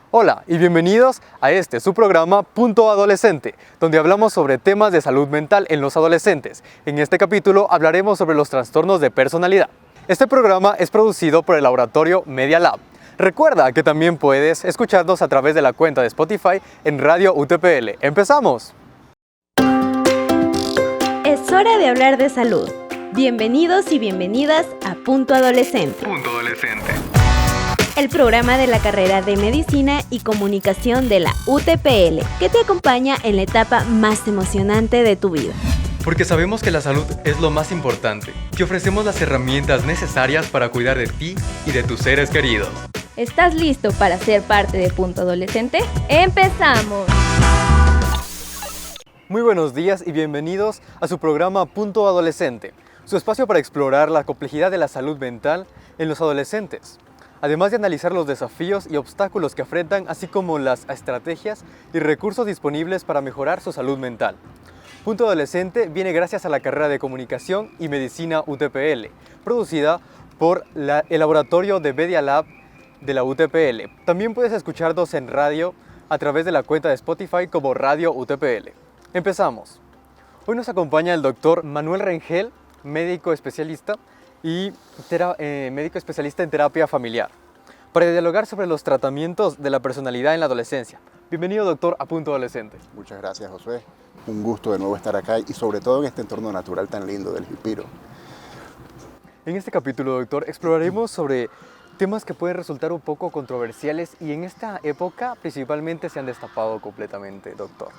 Hola y bienvenidos a su programa Punto Adolescente, donde hablamos sobre temas de salud mental en los adolescentes. En este capítulo hablaremos sobre los trastornos de personalidad. Este programa es producido por el laboratorio Media Lab. Recuerda que también puedes escucharnos a través de la cuenta de Spotify en Radio UTPL. ¡Empezamos! Es hora de hablar de salud. Bienvenidos y bienvenidas a Punto Adolescente. Punto Adolescente. El programa de la carrera de Medicina y Comunicación de la UTPL, que te acompaña en la etapa más emocionante de tu vida. Porque sabemos que la salud es lo más importante. Te ofrecemos las herramientas necesarias para cuidar de ti y de tus seres queridos. ¿Estás listo para ser parte de Punto Adolescente? ¡Empezamos! Muy buenos días y bienvenidos a su programa Punto Adolescente, su espacio para explorar la complejidad de la salud mental en los adolescentes, además de analizar los desafíos y obstáculos que enfrentan, así como las estrategias y recursos disponibles para mejorar su salud mental. Punto Adolescente viene gracias a la carrera de Comunicación y Medicina UTPL, producida por el laboratorio de Media Lab de la UTPL. También puedes escucharnos en radio a través de la cuenta de Spotify como Radio UTPL. Empezamos. Hoy nos acompaña el doctor Manuel Rengel, médico especialista y médico especialista en terapia familiar, para dialogar sobre los tratamientos de la personalidad en la adolescencia. Bienvenido, doctor, a Punto Adolescente. Muchas gracias, Josué. Un gusto de nuevo estar acá y sobre todo en este entorno natural tan lindo del Jipiro. En este capítulo, doctor, exploraremos sobre temas que pueden resultar un poco controversiales y en esta época principalmente se han destapado completamente, doctor.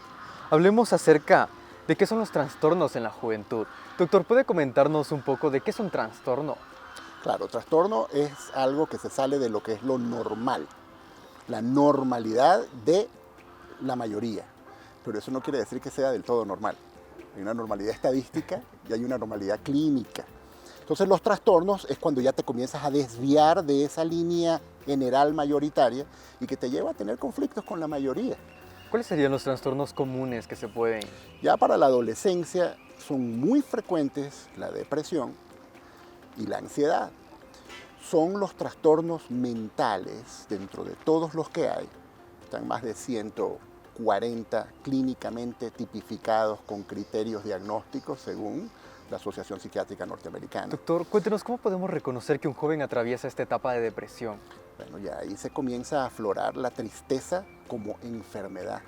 Hablemos acerca de qué son los trastornos en la juventud. Doctor, ¿puede comentarnos un poco de qué es un trastorno? Claro, trastorno es algo que se sale de lo que es lo normal, la normalidad de la mayoría, pero eso no quiere decir que sea del todo normal. Hay una normalidad estadística y hay una normalidad clínica. Entonces los trastornos es cuando ya te comienzas a desviar de esa línea general mayoritaria y que te lleva a tener conflictos con la mayoría. ¿Cuáles serían los trastornos comunes que se pueden? Ya para la adolescencia son muy frecuentes la depresión y la ansiedad. Son los trastornos mentales dentro de todos los que hay. Están más de 140 clínicamente tipificados con criterios diagnósticos según la Asociación Psiquiátrica Norteamericana. Doctor, cuéntenos, ¿cómo podemos reconocer que un joven atraviesa esta etapa de depresión? Bueno, ya ahí se comienza a aflorar la tristeza como enfermedad.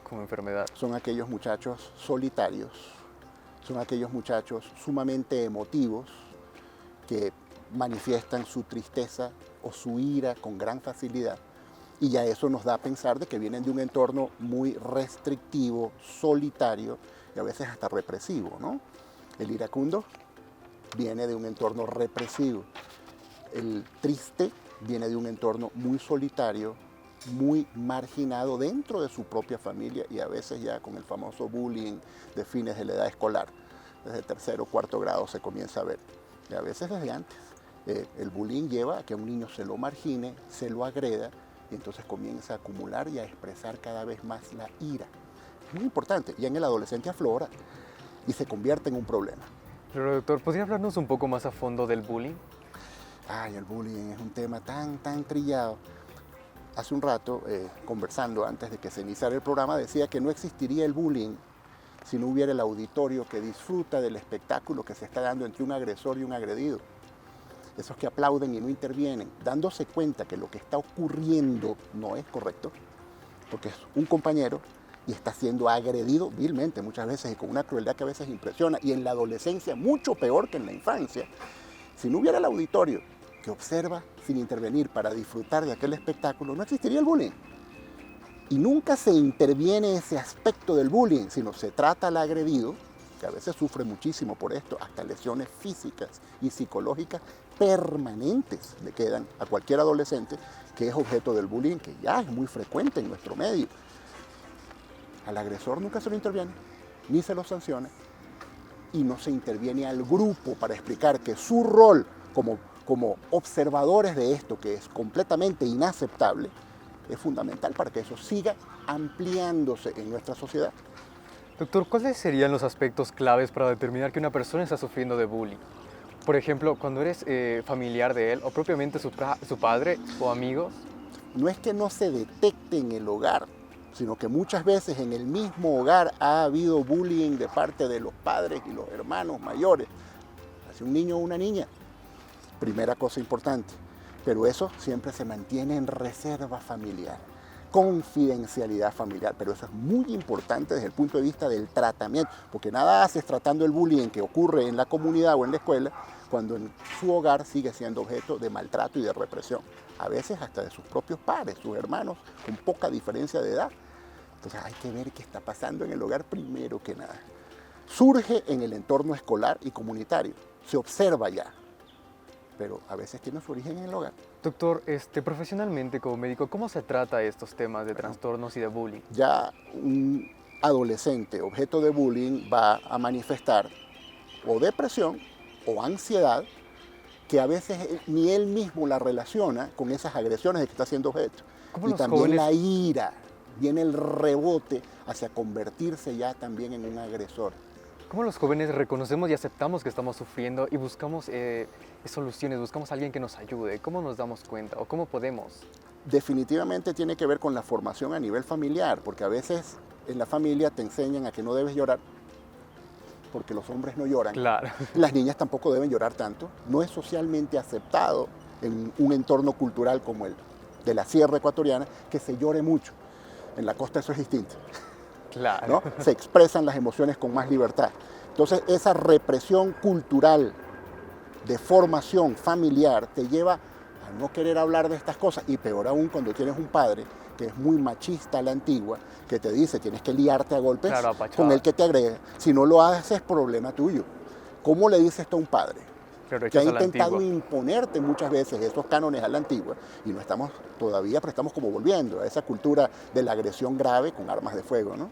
Como enfermedad. Son aquellos muchachos solitarios, son aquellos muchachos sumamente emotivos que manifiestan su tristeza o su ira con gran facilidad. Y ya eso nos da a pensar de que vienen de un entorno muy restrictivo, solitario y a veces hasta represivo, ¿no? El iracundo viene de un entorno represivo. El triste viene de un entorno muy solitario, muy marginado dentro de su propia familia y a veces ya con el famoso bullying de fines de la edad escolar. Desde tercero o cuarto grado se comienza a ver, y a veces desde antes. El bullying lleva a que a un niño se lo margine, se lo agreda y entonces comienza a acumular y a expresar cada vez más la ira. Es muy importante, y en el adolescente aflora y se convierte en un problema. Pero doctor, ¿podría hablarnos un poco más a fondo del bullying? Ay, el bullying es un tema tan trillado. Hace un rato, conversando antes de que se iniciara el programa, decía que no existiría el bullying si no hubiera el auditorio que disfruta del espectáculo que se está dando entre un agresor y un agredido. Esos que aplauden y no intervienen, dándose cuenta que lo que está ocurriendo no es correcto, porque es un compañero y está siendo agredido vilmente muchas veces y con una crueldad que a veces impresiona, y en la adolescencia mucho peor que en la infancia. Si no hubiera el auditorio que observa sin intervenir para disfrutar de aquel espectáculo, no existiría el bullying. Y nunca se interviene ese aspecto del bullying, sino se trata al agredido, que a veces sufre muchísimo por esto, hasta lesiones físicas y psicológicas permanentes le quedan a cualquier adolescente que es objeto del bullying, que ya es muy frecuente en nuestro medio. Al agresor nunca se lo interviene, ni se lo sanciona, y no se interviene al grupo para explicar que su rol como observadores de esto, que es completamente inaceptable, es fundamental para que eso siga ampliándose en nuestra sociedad. Doctor, ¿cuáles serían los aspectos claves para determinar que una persona está sufriendo de bullying? Por ejemplo, cuando eres familiar de él o propiamente su padre o amigos. no es que no se detecte en el hogar, sino que muchas veces en el mismo hogar ha habido bullying de parte de los padres y los hermanos mayores hacia un niño o una niña. Primera cosa importante, pero eso siempre se mantiene en reserva familiar, confidencialidad familiar, pero eso es muy importante desde el punto de vista del tratamiento, porque nada haces tratando el bullying que ocurre en la comunidad o en la escuela cuando en su hogar sigue siendo objeto de maltrato y de represión, a veces hasta de sus propios pares, sus hermanos, con poca diferencia de edad. Entonces hay que ver qué está pasando en el hogar primero que nada. Surge en el entorno escolar y comunitario, se observa ya, pero a veces tiene su origen en el hogar. Doctor, profesionalmente como médico, ¿cómo se trata estos temas de trastornos y de bullying? Ya un adolescente objeto de bullying va a manifestar o depresión o ansiedad, que a veces ni él mismo la relaciona con esas agresiones de que está siendo objeto. Y también la ira, viene el rebote hacia convertirse ya también en un agresor. ¿Cómo los jóvenes reconocemos y aceptamos que estamos sufriendo y buscamos soluciones, buscamos a alguien que nos ayude? ¿Cómo nos damos cuenta o cómo podemos? Definitivamente tiene que ver con la formación a nivel familiar, porque a veces en la familia te enseñan a que no debes llorar, porque los hombres no lloran. Claro. Las niñas tampoco deben llorar tanto. No es socialmente aceptado en un entorno cultural como el de la sierra ecuatoriana que se llore mucho. En la costa eso es distinto. Claro. ¿No? Se expresan las emociones con más libertad. Entonces esa represión cultural de formación familiar te lleva a no querer hablar de estas cosas, y peor aún cuando tienes un padre que es muy machista a la antigua, que te dice tienes que liarte a golpes, claro, con el que te agrede. Si no lo haces es problema tuyo. ¿Cómo le dices esto a un padre que ha intentado imponerte muchas veces esos cánones a la antigua, y no estamos todavía, pero estamos como volviendo a esa cultura de la agresión grave con armas de fuego, ¿no?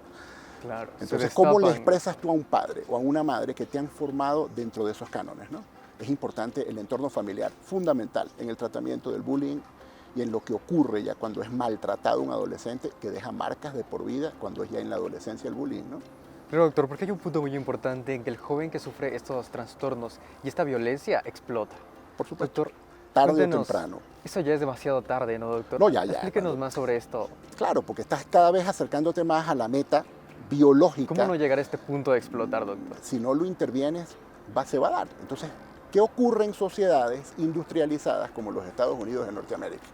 Claro. Entonces, ¿cómo le expresas tú a un padre o a una madre que te han formado dentro de esos cánones, ¿no? Es importante el entorno familiar, fundamental en el tratamiento del bullying y en lo que ocurre ya cuando es maltratado un adolescente, que deja marcas de por vida cuando es ya en la adolescencia el bullying, ¿no? Pero doctor, porque hay un punto muy importante en que el joven que sufre estos trastornos y esta violencia explota. Por supuesto, doctor, tarde o temprano. Eso ya es demasiado tarde, ¿no, doctor? No, ya. Explíquenos más sobre esto. Claro, porque estás cada vez acercándote más a la meta biológica. ¿Cómo no llegar a este punto de explotar, doctor? Si no lo intervienes, se va a dar. Entonces, ¿qué ocurre en sociedades industrializadas como los Estados Unidos de Norteamérica?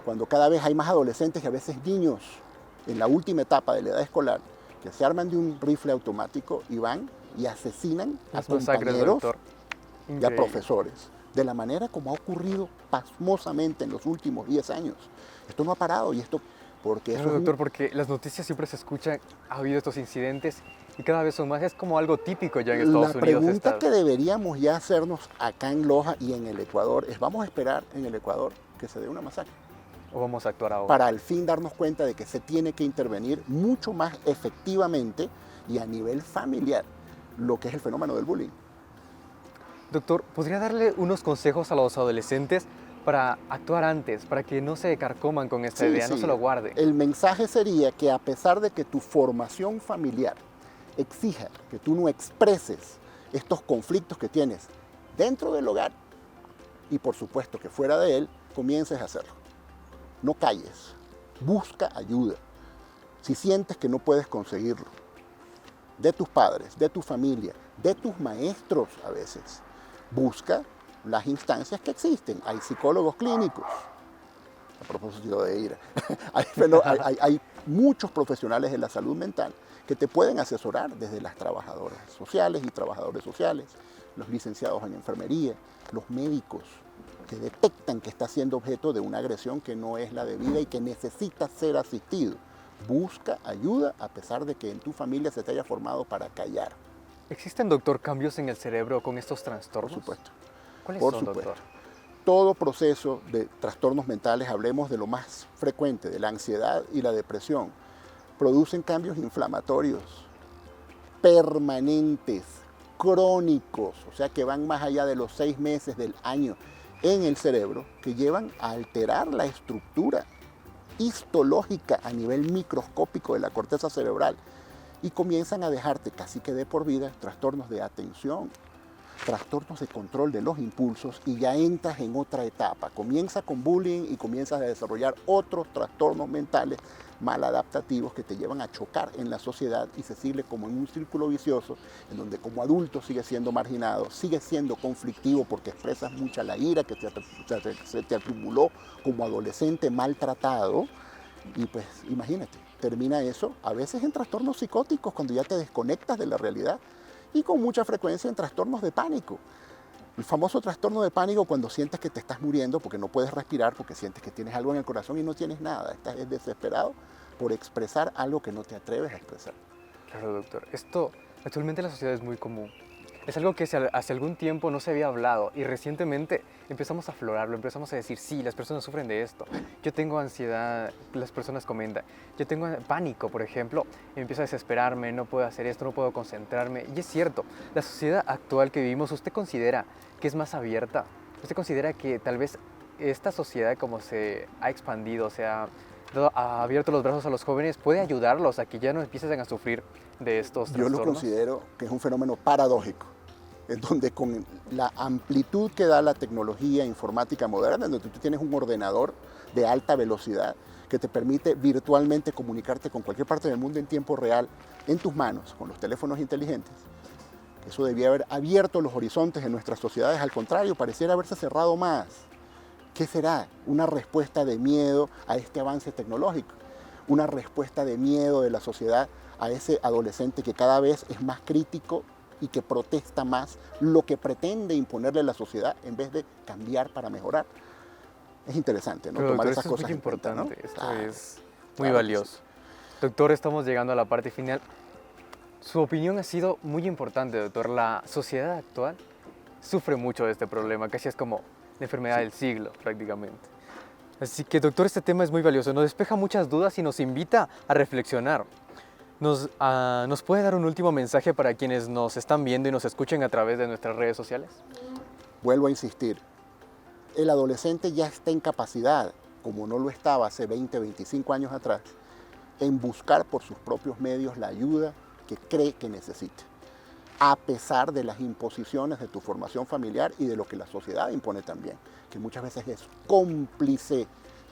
Cuando cada vez hay más adolescentes y a veces niños en la última etapa de la edad escolar, que se arman de un rifle automático y van y asesinan a compañeros y a profesores, de la manera como ha ocurrido pasmosamente en los últimos 10 años. Esto no ha parado, y esto porque eso doctor, porque las noticias siempre se escuchan, ha habido estos incidentes y cada vez son más, es como algo típico ya en Estados Unidos. La pregunta que deberíamos ya hacernos acá en Loja y en el Ecuador es: ¿vamos a esperar en el Ecuador que se dé una masacre? ¿O vamos a actuar ahora? Para al fin darnos cuenta de que se tiene que intervenir mucho más efectivamente y a nivel familiar lo que es el fenómeno del bullying. Doctor, ¿podría darle unos consejos a los adolescentes para actuar antes, para que no se carcoman con esta idea, no se lo guarden? El mensaje sería que a pesar de que tu formación familiar exija que tú no expreses estos conflictos que tienes dentro del hogar, y por supuesto que fuera de él, comiences a hacerlo. No calles, busca ayuda. Si sientes que no puedes conseguirlo, de tus padres, de tu familia, de tus maestros a veces, busca las instancias que existen. Hay psicólogos clínicos, a propósito de ira, hay muchos profesionales de la salud mental que te pueden asesorar, desde las trabajadoras sociales y trabajadores sociales, los licenciados en enfermería, los médicos, que detectan que está siendo objeto de una agresión que no es la debida y que necesita ser asistido. Busca ayuda a pesar de que en tu familia se te haya formado para callar. ¿Existen, doctor, cambios en el cerebro con estos trastornos? Por supuesto. ¿Cuáles son, doctor? Todo proceso de trastornos mentales, hablemos de lo más frecuente, de la ansiedad y la depresión, producen cambios inflamatorios permanentes, crónicos, o sea que van más allá de los 6 meses del año en el cerebro, que llevan a alterar la estructura histológica a nivel microscópico de la corteza cerebral y comienzan a dejarte casi que de por vida trastornos de atención, trastornos de control de los impulsos y ya entras en otra etapa. Comienza con bullying y comienzas a desarrollar otros trastornos mentales maladaptativos que te llevan a chocar en la sociedad y se sigue como en un círculo vicioso en donde como adulto sigues siendo marginado, sigues siendo conflictivo porque expresas mucha la ira que se te acumuló como adolescente maltratado y pues imagínate, termina eso a veces en trastornos psicóticos cuando ya te desconectas de la realidad y con mucha frecuencia en trastornos de pánico. El famoso trastorno de pánico cuando sientes que te estás muriendo porque no puedes respirar, porque sientes que tienes algo en el corazón y no tienes nada. Estás desesperado por expresar algo que no te atreves a expresar. Claro, doctor. Esto actualmente en la sociedad es muy común. Es algo que hace algún tiempo no se había hablado y recientemente empezamos a aflorarlo, empezamos a decir, sí, las personas sufren de esto. Yo tengo ansiedad, las personas comentan. Yo tengo pánico, por ejemplo, y empiezo a desesperarme, no puedo hacer esto, no puedo concentrarme. Y es cierto, la sociedad actual que vivimos, ¿usted considera que es más abierta? ¿Usted considera que tal vez esta sociedad como se ha expandido, ha abierto los brazos a los jóvenes, puede ayudarlos a que ya no empiecen a sufrir de estos trastornos? Yo lo considero que es un fenómeno paradójico, en donde con la amplitud que da la tecnología informática moderna, en donde tú tienes un ordenador de alta velocidad que te permite virtualmente comunicarte con cualquier parte del mundo en tiempo real, en tus manos, con los teléfonos inteligentes, eso debía haber abierto los horizontes en nuestras sociedades, al contrario, pareciera haberse cerrado más. ¿Qué será? Una respuesta de miedo a este avance tecnológico, una respuesta de miedo de la sociedad a ese adolescente que cada vez es más crítico y que protesta más lo que pretende imponerle la sociedad en vez de cambiar para mejorar. Es interesante, ¿no? Pero, Tomar doctor, esas cosas es muy en cuenta, importante, ¿no? esto Claro, es muy claro valioso. Doctor, estamos llegando a la parte final. Su opinión ha sido muy importante, doctor. La sociedad actual sufre mucho de este problema, casi es como la enfermedad del siglo, prácticamente. Así que, doctor, este tema es muy valioso. Nos despeja muchas dudas y nos invita a reflexionar. ¿Nos puede dar un último mensaje para quienes nos están viendo y nos escuchen a través de nuestras redes sociales? Vuelvo a insistir, el adolescente ya está en capacidad, como no lo estaba hace 20, 25 años atrás, en buscar por sus propios medios la ayuda que cree que necesita, a pesar de las imposiciones de tu formación familiar y de lo que la sociedad impone también, que muchas veces es cómplice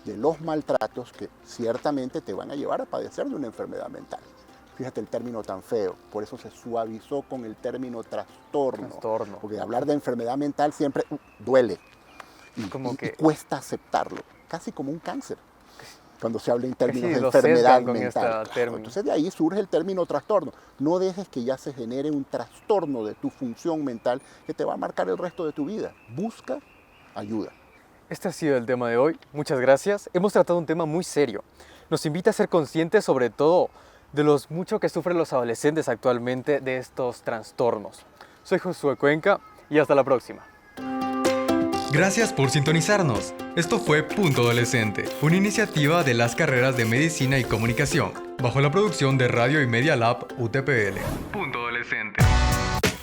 de los maltratos que ciertamente te van a llevar a padecer de una enfermedad mental. Fíjate el término tan feo, por eso se suavizó con el término trastorno. Porque hablar de enfermedad mental siempre duele y cuesta aceptarlo, casi como un cáncer, cuando se habla en términos de enfermedad mental. Claro, entonces de ahí surge el término trastorno. No dejes que ya se genere un trastorno de tu función mental que te va a marcar el resto de tu vida. Busca ayuda. Este ha sido el tema de hoy. Muchas gracias. Hemos tratado un tema muy serio. Nos invita a ser conscientes sobre todo de los mucho que sufren los adolescentes actualmente de estos trastornos. Soy Josué Cuenca y hasta la próxima. Gracias por sintonizarnos. Esto fue Punto Adolescente, una iniciativa de las carreras de Medicina y Comunicación, bajo la producción de Radio y Media Lab UTPL. Punto Adolescente.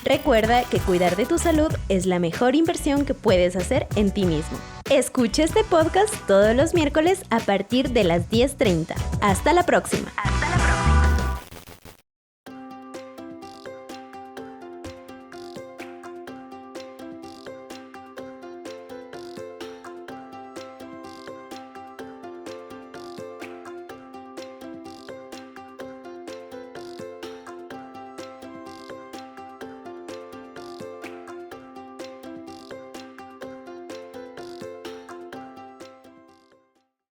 Recuerda que cuidar de tu salud es la mejor inversión que puedes hacer en ti mismo. Escucha este podcast todos los miércoles a partir de las 10:30. Hasta la próxima.